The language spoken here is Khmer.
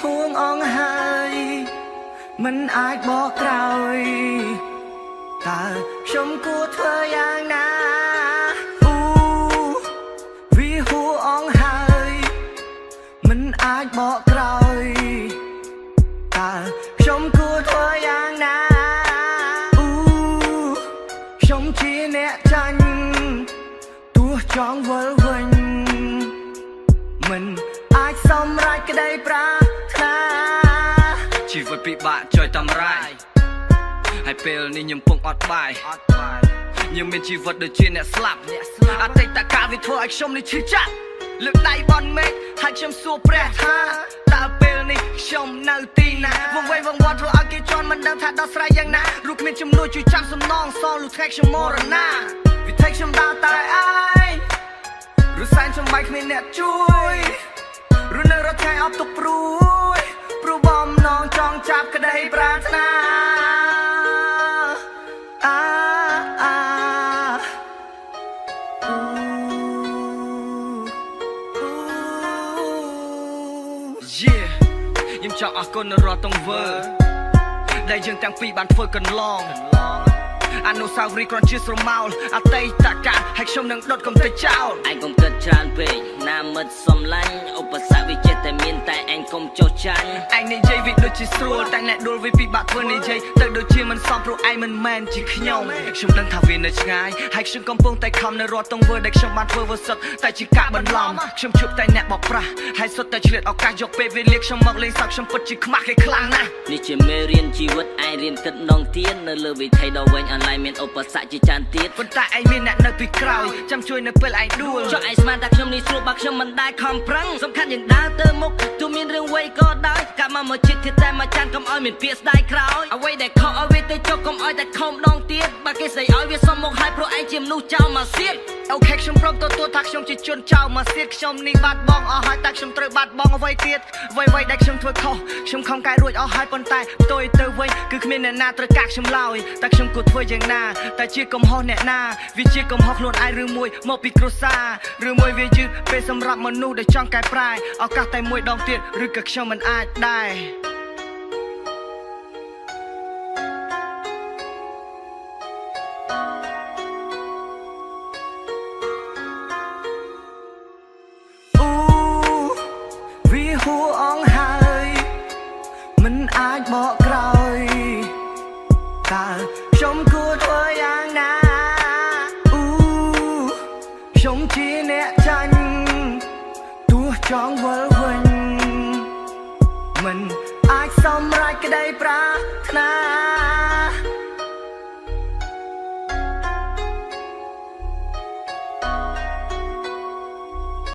ห่วงอ่องหายมันอาจบอกกล่าวแต่ชมกูเธออย่างนาวิห่วงอ่องหายมันอาจบอกกล่าวแต่ชมกูเธออย่างนาชมชีเนะจันตัวจองเวอร์เวนมันอาจสมรักก็ได้ปราถนาชีวิตពិបាកចុយតាមរាយហើយពេលនេះខ្ញុំពងអត់បាយខ្ញុំមានជីវិតដូចជាអ្នកស្លាប់អតីតកាលវាធ្វើឲ្យខ្ញុំនេះឈឺចាប់លើកដៃបន់មេឃហើយខ្ញុំសួរព្រះថាតើពេលនេះខ្ញុំនៅទីណាវង្វេងវង្វាត់ធ្វើឲ្យគេជន់មិនដឹងថាដោះស្រាយយ៉ាងណារូបមានជំនួយជួយចាំសំណងសងលុះថ្ងៃខ្ញុំមរណាវិធីខ្ញុំដើរតែឯងឬសែនចំបៃគ្មានអ្នកជួយឬនៅរត់ថ្ងៃអត់ទុកព្រួយព្រោះបំណងចង់ចាប់ក្តីប្រាថ្នាខ្ញុំចង់អរគុណរាល់ទង្វើដែលយើងទាំងពីរបានធ្វើកន្លងអនុស្សាវរីយ៍គ្រាន់ជាស្រមោលអតីតកាលហើយខ្ញុំនឹងដុតកំទេចចោលឯងកុំគិតច្រើនពេកណាមិត្តសំឡាញ់ឧបសគ្គវាចិត្តតែមានតែឯងកុំចុះចាញ់ឯងនិយាយវាដូចជាស្រួលតែអ្នកដួលវាពិបាកធ្វើនិយាយទៅដូចជាមិនសមព្រោះឯងមិនមែនជាខ្ញុំដឹងថាវានៅឆ្ងាយហើយខ្ញុំកំពុងតែខំនៅរាល់ទង្វើដែលខ្ញុំបានធ្វើវាសុទ្ធតែជាការបន្លំខ្ញុំជួបតែអ្នកបោកប្រាស់ហើយសុទ្ធតែឆ្លៀតឱកាសយកពេលវេលាខ្ញុំមកលេងសើចខ្ញុំពិតជាខ្មាស់គេខ្លាំងណាស់នេះជាមេរៀនជីវិតឯងរៀនគិតនងទៀននៅលើវិថីដ៏វែងអនឡាញមានឧបសគ្គជាច្រើនទៀតប៉ុន្តែឯងមានអ្នកនៅពីក្រោយចាំជួយនៅពេលឯងដួលចុះឯងស្មានថាខ្ញុំនេះស្រួលបើខ្ញុំមិនដែលខំប្រឹងសំខាន់យើងដើរទៅមុខទោះមានរឿងវ័យក៏ដោយកាប់មកចិត្តទៀតតែមកចាន់កុំឲ្យមានពាក្យស្ដាយក្រោយអ្វីដែលខុសឲ្យវាទៅចុះកុំឲ្យតែខំដងទៀតបើគេស្ដីឲ្យវាសុំមកឲ្យព្រោះឯងជាមនុស្សចោលមកសៀតអូខេខ្ញុំព្រមទទួលថាខ្ញុំជាជនចោលមកសៀតខ្ញុំនេះបាត់បង់អស់ហើយតែខ្ញុំត្រូវបាត់បង់អ្វីទៀតអ្វីដែលខ្ញុំធ្វើខុសខ្ញុំខំកែរួចអស់ហើយប៉ុន្តែផ្ទុយទៅវិញគឺគ្មានអ្នកណាត្រូវកាកខ្ញុំឡើយតែខ្ញុំគួរធ្វើយ៉ាងណាតែជាកំហុសអ្នកណាវាជាកំហុសខ្លួនឯងឬមួយមកពីគ្រួសារឬមួយវាយឺតពេលសម្រាប់មនុស្សដែលចង់កែប្រែឱកាសតែមួយដងទៀតឬក៏ខ្ញុំមិនអាចដែរវាហួរអងហើយមិនអាចបកក្រោយតើខ្ញុំគួរធ្វើយ៉ាងណាខ្ញុំជាអ្នកចាញ់ទោះចង់វិលវិញមិនអាចសម្រេចក្តីប្រាថ្នា